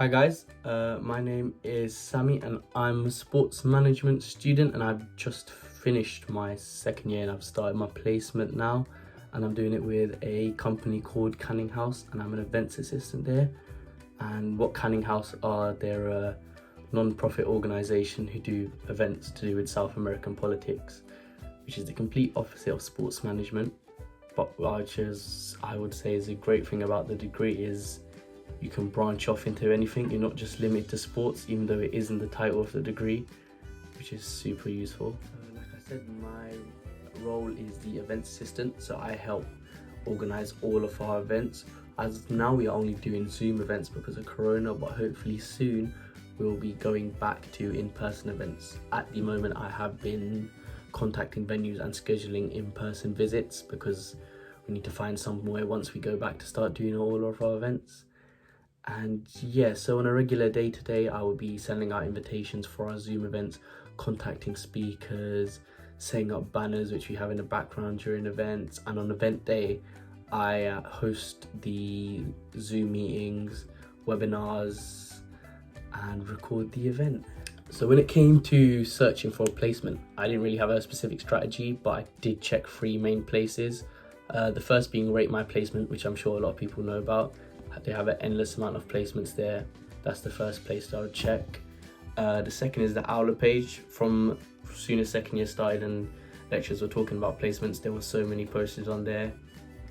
Hi guys, my name is Sammy and I'm a sports management student and I've just finished my second year and I've started my placement now, and I'm doing it with a company called Canning House and I'm an events assistant there. And what Canning House are, they're a non-profit organisation who do events to do with South American politics, which is the complete opposite of sports management. But which is, I would say, is a great thing about the degree is you can branch off into anything. You're not just limited to sports, even though it is in the title of the degree, which is super useful. Like I said, my role is the events assistant, so I help organize all of our events. As now we are only doing Zoom events because of Corona, but hopefully soon we'll be going back to in-person events. At the moment I have been contacting venues and scheduling in-person visits because we need to find somewhere once we go back to start doing all of our events. And yeah, so on a regular day-to-day I will be sending out invitations for our Zoom events, contacting speakers, setting up banners which we have in the background during events, and on event day I host the Zoom meetings, webinars, and record the event. So when it came to searching for a placement, I didn't really have a specific strategy, but I did check 3 main places. The first being Rate My Placement, which I'm sure a lot of people know about. They have an endless amount of placements there. That's the first place that I would check. The second is the Owler page. From as soon as second year started and lecturers were talking about placements, there were so many posters on there.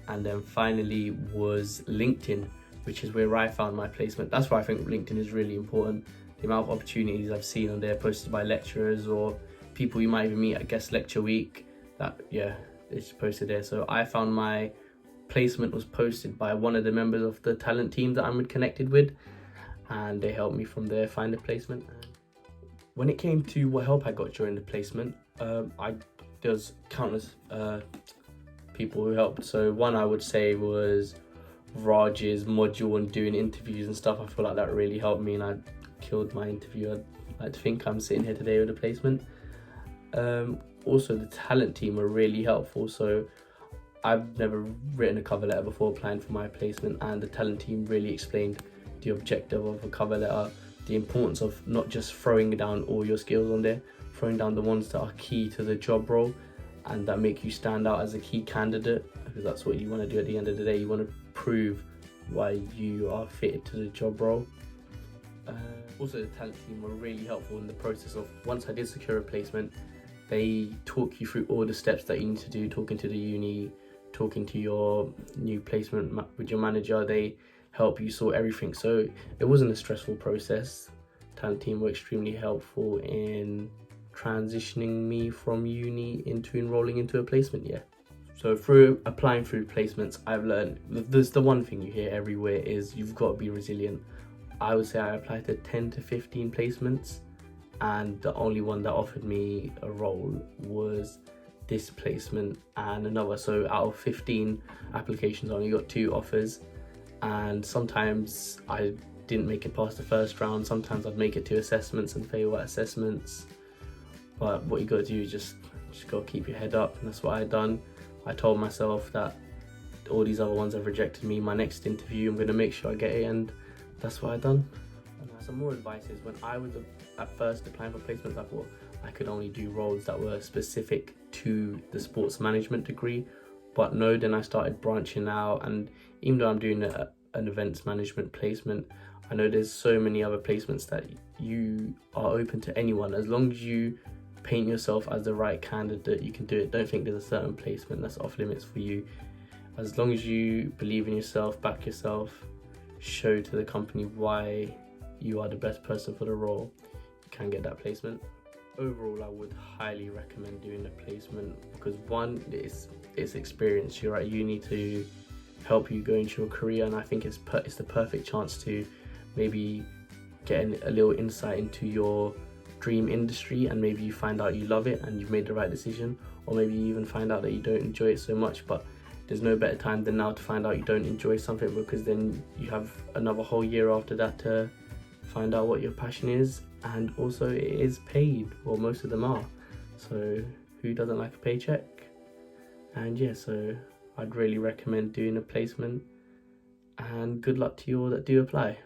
And then finally was LinkedIn, which is where I found my placement. That's why I think LinkedIn is really important. The amount of opportunities I've seen on there posted by lecturers or people you might even meet at guest lecture week, that it's posted there. So I found my placement was posted by one of the members of the talent team that I'm connected with, and they helped me from there find a placement. When it came to what help I got during the placement, there's countless people who helped. So one I would say was Raj's module and doing interviews and stuff. I feel like that really helped me and I killed my interview. I think I'm sitting here today with a placement. Also the talent team were really helpful. So I've never written a cover letter before applying for my placement, and the talent team really explained the objective of a cover letter, the importance of not just throwing down all your skills on there, throwing down the ones that are key to the job role and that make you stand out as a key candidate, because that's what you want to do at the end of the day. You want to prove why you are fitted to the job role. Also the talent team were really helpful in the process of, once I did secure a placement, they talk you through all the steps that you need to do, talking to the uni, talking to your new placement with your manager. They help you sort everything, so it wasn't a stressful process. Talent team were extremely helpful in transitioning me from uni into enrolling into a placement year. So through applying through placements, I've learned there's the one thing you hear everywhere is you've got to be resilient. I would say I applied to 10 to 15 placements and the only one that offered me a role was this placement and another. So out of 15 applications I only got 2 offers, and sometimes I didn't make it past the first round. Sometimes I'd make it to assessments and fail at assessments, but what you got to do is just got to keep your head up, and that's what I done. I told myself that all these other ones have rejected me, my next interview I'm going to make sure I get it, and that's what I done. Some more advice is, when I was at first applying for placements, I thought I could only do roles that were specific to the sports management degree, but no, then I started branching out, and even though I'm doing an events management placement, I know there's so many other placements that you are open to anyone. As long as you paint yourself as the right candidate, you can do it. Don't think there's a certain placement that's off limits for you. As long as you believe in yourself, back yourself, show to the company why you are the best person for the role, you can get that placement. Overall, I would highly recommend doing a placement because one, it's experience. You're at uni to help you go into your career, and I think it's the perfect chance to maybe get a little insight into your dream industry, and maybe you find out you love it and you've made the right decision, or maybe you even find out that you don't enjoy it so much. But there's no better time than now to find out you don't enjoy something, because then you have another whole year after that to find out what your passion is. And also it is paid, or most of them are, so who doesn't like a paycheck? And yeah, so I'd really recommend doing a placement, and good luck to you all that do apply.